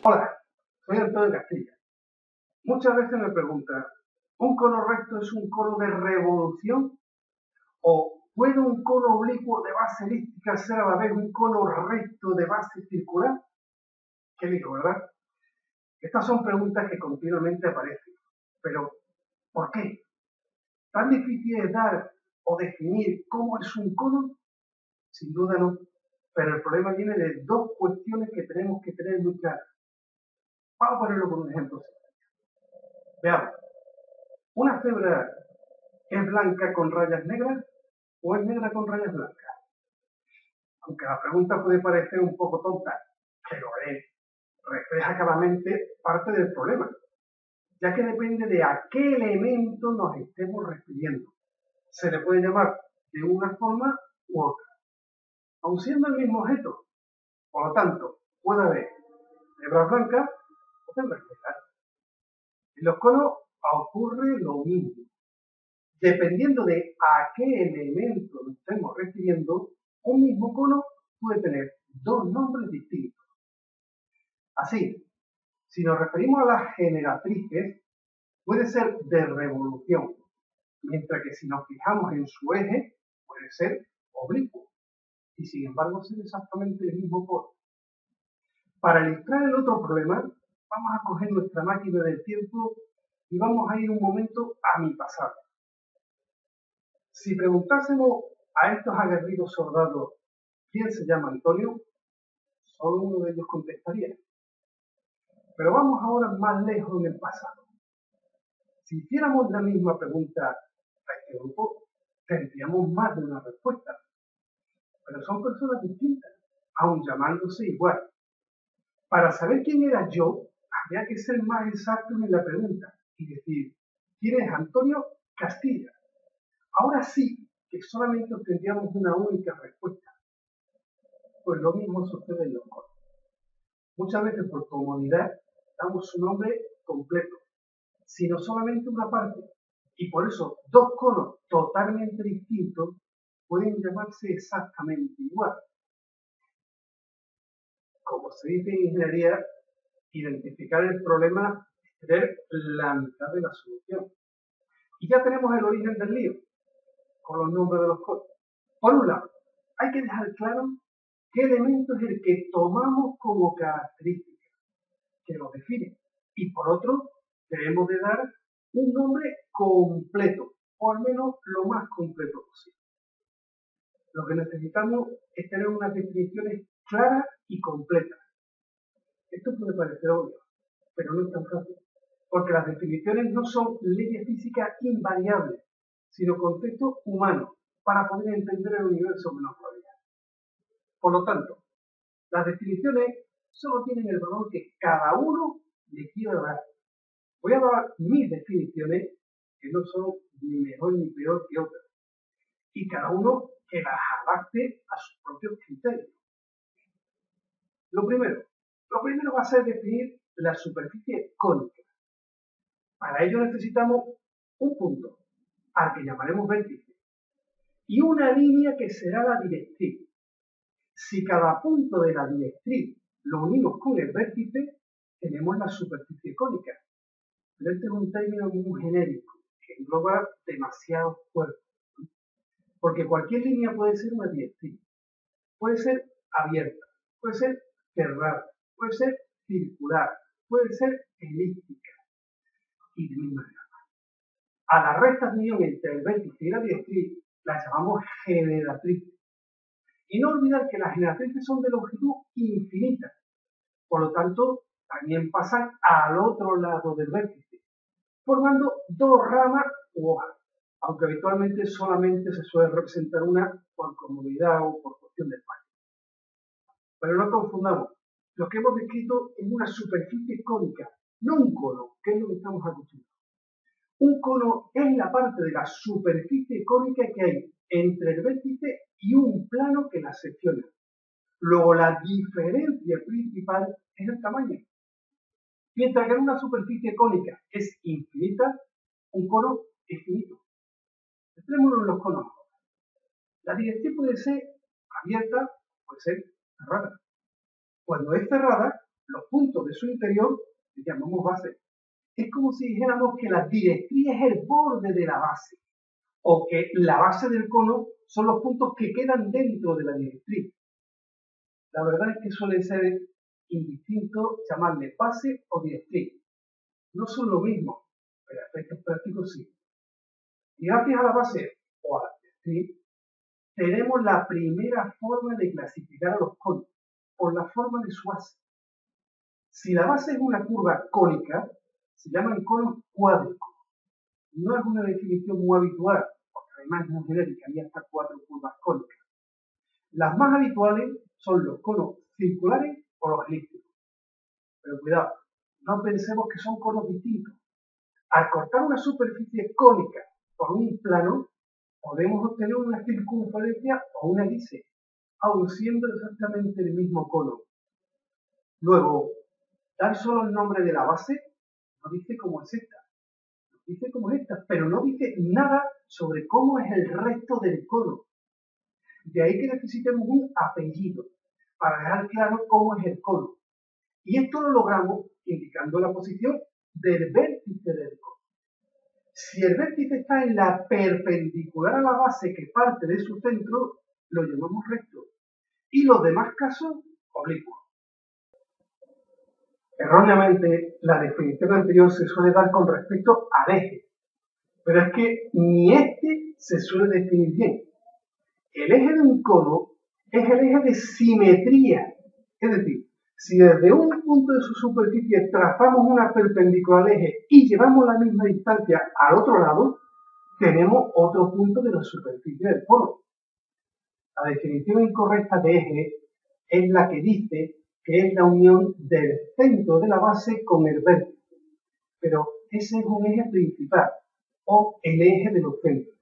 Hola, soy Antonio Castilla. Muchas veces me preguntan, ¿un cono recto es un cono de revolución? ¿O puede un cono oblicuo de base elíptica ser a la vez un cono recto de base circular? Qué lío, ¿verdad? Estas son preguntas que continuamente aparecen. Pero, ¿por qué? ¿Tan difícil es dar o definir cómo es un cono? Sin duda no. Pero el problema viene de dos cuestiones que tenemos que tener muy claras. Vamos a ponerlo con un ejemplo. Veamos. ¿Una cebra es blanca con rayas negras o es negra con rayas blancas? Aunque la pregunta puede parecer un poco tonta, pero refleja claramente parte del problema, ya que depende de a qué elemento nos estemos refiriendo. Se le puede llamar de una forma u otra, aun siendo el mismo objeto. Por lo tanto, puede haber cebras blancas o cebras negras. En los conos ocurre lo mismo. Dependiendo de a qué elemento nos estemos refiriendo, un mismo cono puede tener dos nombres distintos. Así, si nos referimos a las generatrices, puede ser de revolución, mientras que si nos fijamos en su eje, puede ser oblicuo, y sin embargo ser exactamente el mismo cono. Para ilustrar el otro problema, vamos a coger nuestra máquina del tiempo y vamos a ir un momento a mi pasado. Si preguntásemos a estos aguerridos soldados quién se llama Antonio, solo uno de ellos contestaría. Pero vamos ahora más lejos en el pasado. Si hiciéramos la misma pregunta a este grupo, tendríamos más de una respuesta. Pero son personas distintas, aun llamándose igual. Para saber quién era yo, habría que ser más exactos en la pregunta y decir, ¿quién es Antonio Castilla? Ahora sí que solamente obtendríamos una única respuesta. Pues lo mismo sucede en los conos. Muchas veces por comodidad damos su nombre completo, sino solamente una parte. Y por eso dos conos totalmente distintos pueden llamarse exactamente igual. Como se dice en ingeniería, identificar el problema es tener la mitad de la solución. Y ya tenemos el origen del lío, con los nombres de los conos. Por un lado, hay que dejar claro qué elemento es el que tomamos como característica, que lo define. Y por otro, debemos de dar un nombre completo, o al menos lo más completo posible. Lo que necesitamos es tener unas definiciones claras y completas. Esto puede parecer obvio, pero no es tan fácil, porque las definiciones no son leyes físicas invariables, sino conceptos humanos para poder entender el universo que nos rodea. Por lo tanto, las definiciones solo tienen el valor que cada uno le quiera dar. Voy a dar mis definiciones, que no son ni mejor ni peor que otras, y cada uno que las adapte a sus propios criterios. Lo primero va a ser definir la superficie cónica. Para ello necesitamos un punto, al que llamaremos vértice, y una línea que será la directriz. Si cada punto de la directriz lo unimos con el vértice, tenemos la superficie cónica. Pero este es un término muy genérico, que engloba demasiados cuerpos. Porque cualquier línea puede ser una directriz, puede ser abierta, puede ser cerrada, puede ser circular, puede ser elíptica y de misma manera. A la recta de unión entre el vértice y la directriz la llamamos generatriz. Y no olvidar que las generatrices son de longitud infinita, por lo tanto también pasan al otro lado del vértice, formando dos ramas u hojas, aunque habitualmente solamente se suele representar una por comodidad o por cuestión de espacio. Pero no confundamos, lo que hemos descrito es una superficie cónica, no un cono, que es lo que estamos acostumbrados. Un cono es la parte de la superficie cónica que hay entre el vértice y un plano que la secciona. Luego la diferencia principal es el tamaño. Mientras que en una superficie cónica es infinita, un cono es finito. Centrémonos en los conos. La directriz puede ser abierta, puede ser cerrada. Cuando es cerrada, los puntos de su interior les llamamos base. Es como si dijéramos que la directriz es el borde de la base, o que la base del cono son los puntos que quedan dentro de la directriz. La verdad es que suele ser indistinto llamarle base o directriz. No son lo mismo, pero a efectos prácticos sí. Y gracias a la base o a la directriz, tenemos la primera forma de clasificar a los conos, por la forma de su base. Si la base es una curva cónica, se llaman conos cuádricos. No es una definición muy habitual, porque además es muy genérica, hay hasta 4 curvas cónicas. Las más habituales son los conos circulares o los elípticos. Pero cuidado, no pensemos que son conos distintos. Al cortar una superficie cónica por un plano, podemos obtener una circunferencia o una elipse, aun siendo exactamente el mismo cono. Luego, dar solo el nombre de la base no dice cómo es esta, dice cómo es esta, pero no dice nada sobre cómo es el resto del cono. De ahí que necesitemos un apellido para dejar claro cómo es el cono. Y esto lo logramos indicando la posición del vértice del cono. Si el vértice está en la perpendicular a la base que parte de su centro, lo llamamos recto. Y los demás casos, oblicuos. Erróneamente, la definición anterior se suele dar con respecto al eje. Pero es que ni este se suele definir bien. El eje de un cono es el eje de simetría. Es decir, si desde un punto de su superficie trazamos una perpendicular al eje y llevamos la misma distancia al otro lado, tenemos otro punto de la superficie del cono. La definición incorrecta de eje es la que dice que es la unión del centro de la base con el vértice. Pero ese es un eje principal, o el eje de los centros.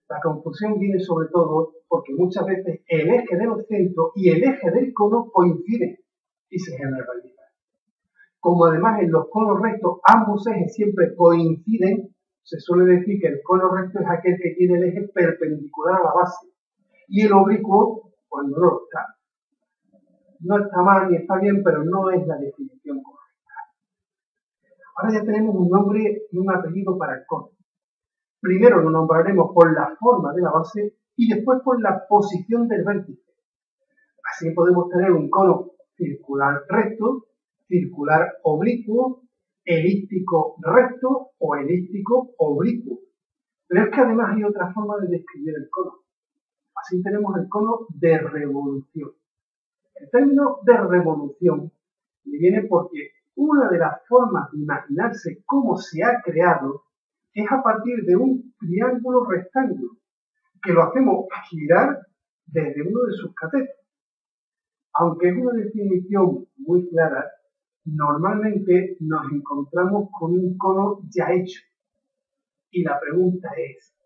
La confusión viene sobre todo porque muchas veces el eje de los centros y el eje del cono coinciden y se generalizan. Como además en los conos rectos ambos ejes siempre coinciden, se suele decir que el cono recto es aquel que tiene el eje perpendicular a la base y el oblicuo cuando no lo está. No está mal ni está bien, pero no es la definición correcta. Ahora ya tenemos un nombre y un apellido para el cono. Primero lo nombraremos por la forma de la base y después por la posición del vértice. Así podemos tener un cono circular recto, circular oblicuo, elíptico recto o elíptico oblicuo. Pero es que además hay otra forma de describir el cono. Así tenemos el cono de revolución. El término de revolución le viene porque una de las formas de imaginarse cómo se ha creado es a partir de un triángulo rectángulo, que lo hacemos girar desde uno de sus catetos. Aunque es una definición muy clara, normalmente nos encontramos con un cono ya hecho. Y la pregunta es,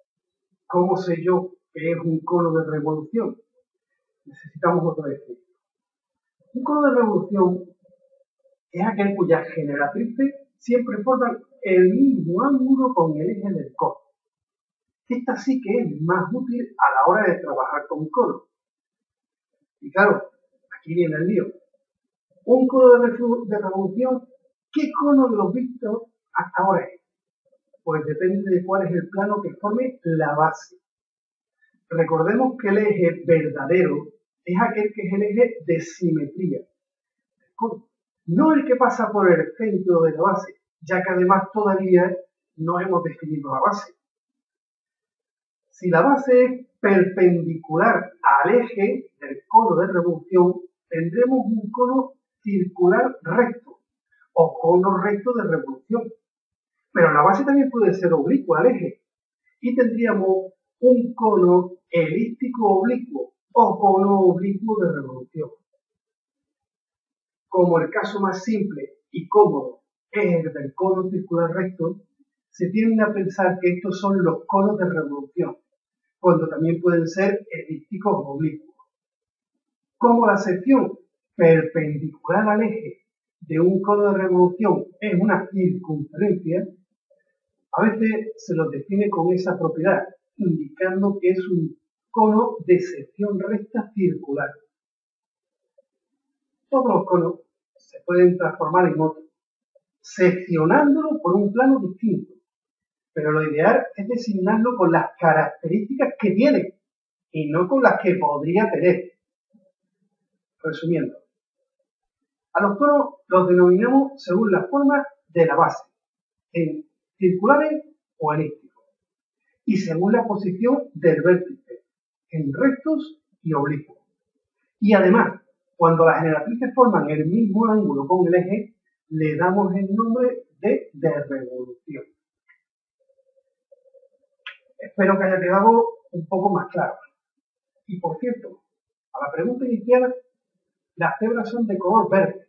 ¿cómo sé yo que es un cono de revolución? Necesitamos otro ejemplo. Un cono de revolución es aquel cuyas generatrices siempre forman el mismo ángulo con el eje del cono. Esta sí que es más útil a la hora de trabajar con conos. Y claro, aquí viene el lío. Un cono de revolución, ¿qué cono de los vistos hasta ahora es? Pues depende de cuál es el plano que forme la base. Recordemos que el eje verdadero es aquel que es el eje de simetría. No el que pasa por el centro de la base, ya que además todavía no hemos definido la base. Si la base es perpendicular al eje del cono de revolución, tendremos un cono circular recto o cono recto de revolución. Pero la base también puede ser oblicua al eje y tendríamos un cono elíptico oblicuo o cono oblicuo de revolución. Como el caso más simple y cómodo es el del cono circular recto, se tiende a pensar que estos son los conos de revolución, cuando también pueden ser elípticos o oblicuos. Como la sección perpendicular al eje de un cono de revolución es una circunferencia, a veces se los define con esa propiedad, indicando que es un cono de sección recta circular. Todos los conos se pueden transformar en otro, seccionándolo por un plano distinto. Pero lo ideal es designarlo con las características que tiene y no con las que podría tener. Resumiendo, a los conos los denominamos según la forma de la base, en circulares o elípticos, y según la posición del vértice, en rectos y oblicuos. Y además, cuando las generatrices forman el mismo ángulo con el eje, le damos el nombre de revolución. Espero que haya quedado un poco más claro. Y por cierto, a la pregunta inicial, las cebras son de color verde,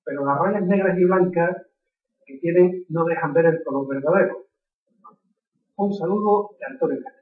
pero las rayas negras y blancas que tienen no dejan ver el color verdadero. Un saludo de Antonio Castro.